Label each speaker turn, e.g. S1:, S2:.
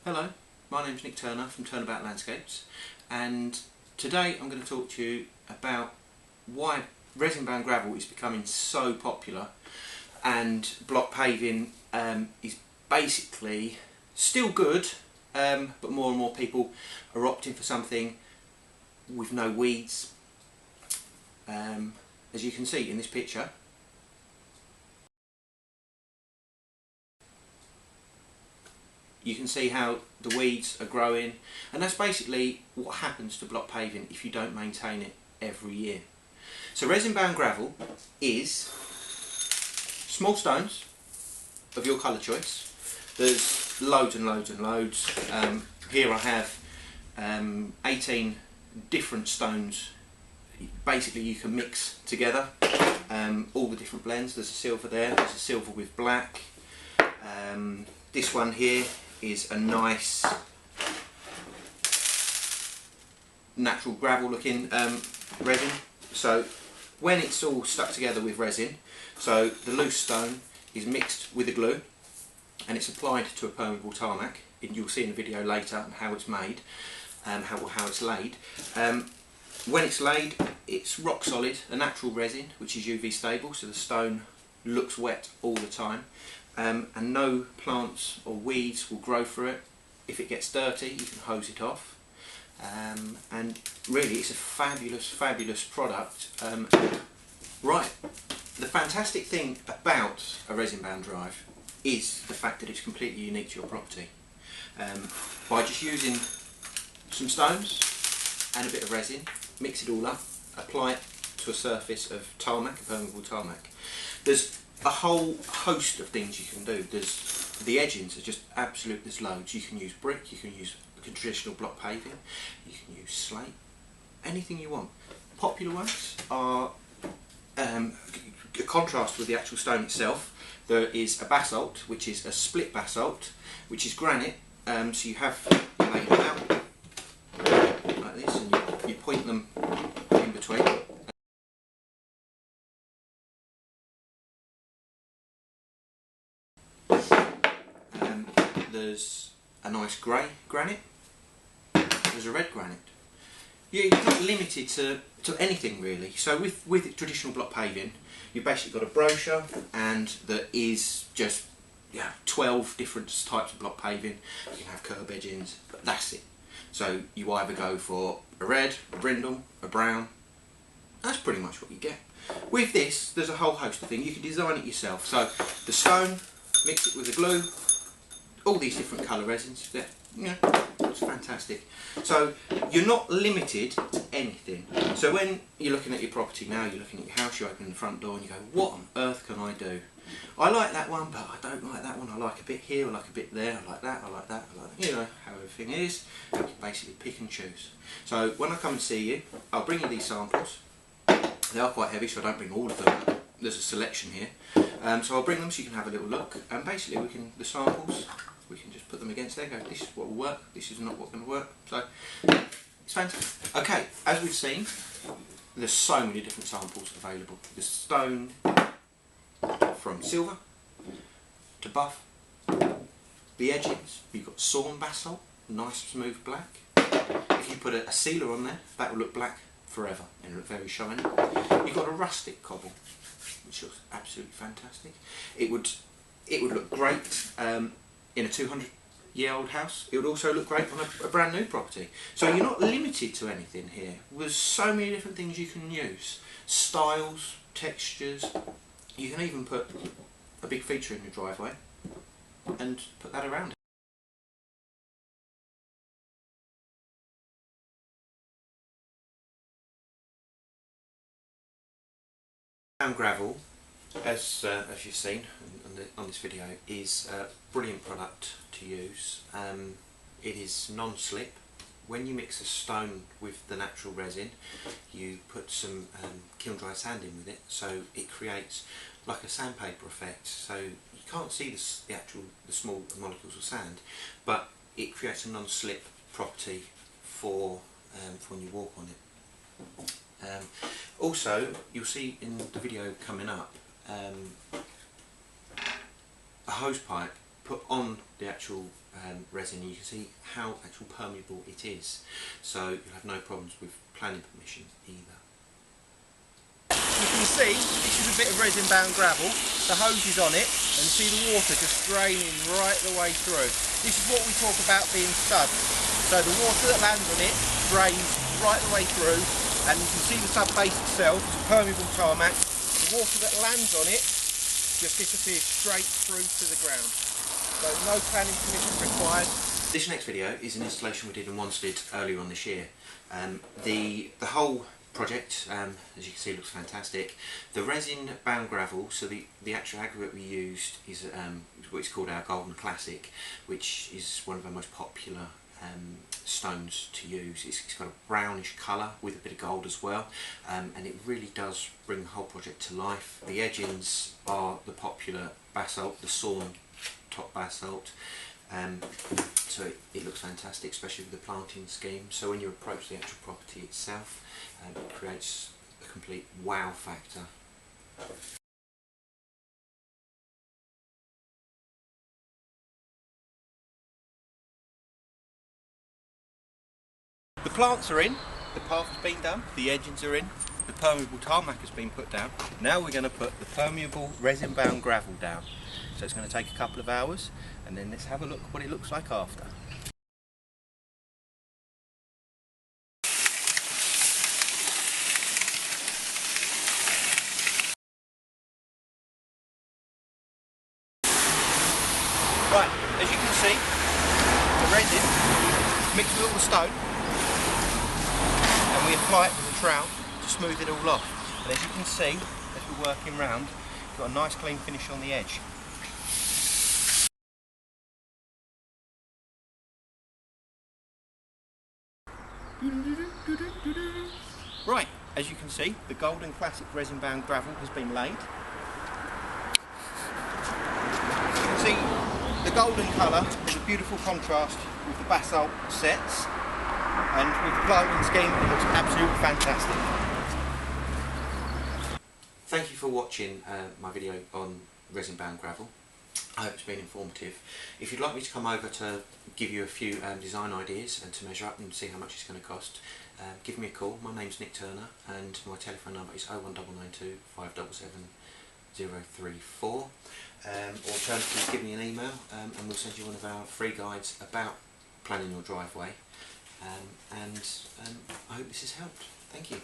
S1: Hello, my name's Nick Turner from Turnabout Landscapes, and today I'm going to talk to you about why resin bound gravel is becoming so popular and block paving is basically still good, but more and more people are opting for something with no weeds. As you can see in this picture, you can see how the weeds are growing, and that's basically what happens to block paving if you don't maintain it every year. So resin bound gravel is small stones of your colour choice. There's loads and loads and loads. Here I have 18 different stones. Basically you can mix together all the different blends. There's a silver there, there's a silver with black. This one here is a nice natural gravel looking resin. So when it's all stuck together with resin, so the loose stone is mixed with the glue and it's applied to a permeable tarmac, and you'll see in the video later how it's made, how it's laid. When it's laid, it's rock solid, a natural resin which is UV stable, so the stone looks wet all the time. And no plants or weeds will grow through it. If it gets dirty, you can hose it off, and really it's a fabulous product. Right, the fantastic thing about a resin bound drive is the fact that it's completely unique to your property. By just using some stones and a bit of resin, mix it all up, apply it to a surface of tarmac, a permeable tarmac. There's a whole host of things you can do. There's the edgings are just absolute. There's loads. You can use brick. You can use traditional block paving. You can use slate. Anything you want. Popular ones are a contrast with the actual stone itself. There is a basalt, which is a split basalt, which is granite. So you have laid them out like this, and you point them in between. There's a nice grey granite, there's a red granite. You're not limited to anything really. So with traditional block paving, you've basically got a brochure, and there is just 12 different types of block paving. You can have curb edgings, but that's it. So you either go for a red, a brindle, a brown. That's pretty much what you get. With this, there's a whole host of things. You can design it yourself. So the stone, mix it with the glue, all these different colour resins. Yeah, it's fantastic. So you're not limited to anything. So when you're looking at your property now, you're looking at your house, you open the front door and you go, what on earth can I do? I like that one, but I don't like that one. I like a bit here, I like a bit there, I like that, I like that, I like that. You know how everything is. You can basically pick and choose. So when I come and see you, I'll bring you these samples. They are quite heavy, so I don't bring all of them. There's a selection here. So I'll bring them so you can have a little look. And basically the samples, we can just put them against there, go, this is what will work, this is not what's going to work. So it's fantastic. Okay, as we've seen, there's so many different samples available. There's stone from silver to buff. The edgings, you've got sawn basalt, nice smooth black. If you put a sealer on there, that will look black forever and look very shiny. You've got a rustic cobble, which looks absolutely fantastic. It would look great in a 200-year-old house. It would also look great on a brand new property. So you're not limited to anything here. There's so many different things you can use. Styles, textures. You can even put a big feature in your driveway and put that around it. Bound gravel, as you've seen on this video, is a brilliant product to use. It is non-slip. When you mix a stone with the natural resin, you put some kiln dry sand in with it, so it creates like a sandpaper effect. So you can't see the small molecules of sand, but it creates a non-slip property for when you walk on it. Also, you'll see in the video coming up, a hose pipe put on the actual resin, you can see how actual permeable it is. So you'll have no problems with planning permission either.
S2: You can see this is a bit of resin bound gravel. The hose is on it, and you see the water just draining right the way through. This is what we talk about being subbed. So the water that lands on it drains right the way through, and you can see the sub base itself, it's permeable tarmac. The water that lands on it just disappears straight through to the ground. So no planning permission required.
S1: This next video is an installation we did in Wanstead earlier on this year. The whole project, as you can see, looks fantastic. The resin bound gravel, so the actual aggregate we used is what's called our Golden Classic, which is one of our most popular stones to use. It's got a brownish colour with a bit of gold as well, and it really does bring the whole project to life. The edgings are the popular basalt, the sawn top basalt. So it looks fantastic, especially with the planting scheme. So when you approach the actual property itself, it creates a complete wow factor.
S2: The plants are in, the path has been done, the edgings are in, the permeable tarmac has been put down. Now we're going to put the permeable resin bound gravel down. So it's going to take a couple of hours, and then let's have a look what it looks like after. Right, as you can see, the resin mixed with all the stone, and we apply it with a trowel to smooth it all off. And as you can see, as we're working round, we've got a nice clean finish on the edge. Right, as you can see, the Golden Classic resin bound gravel has been laid. You can see the golden colour is a beautiful contrast with the basalt sets, and with the planting scheme it looks absolutely fantastic.
S1: Thank you for watching my video on resin bound gravel. I hope it's been informative. If you'd like me to come over to give you a few design ideas and to measure up and see how much it's going to cost, give me a call. My name's Nick Turner and my telephone number is 01992 577 034. Alternatively, give me an email and we'll send you one of our free guides about planning your driveway. I hope this has helped. Thank you.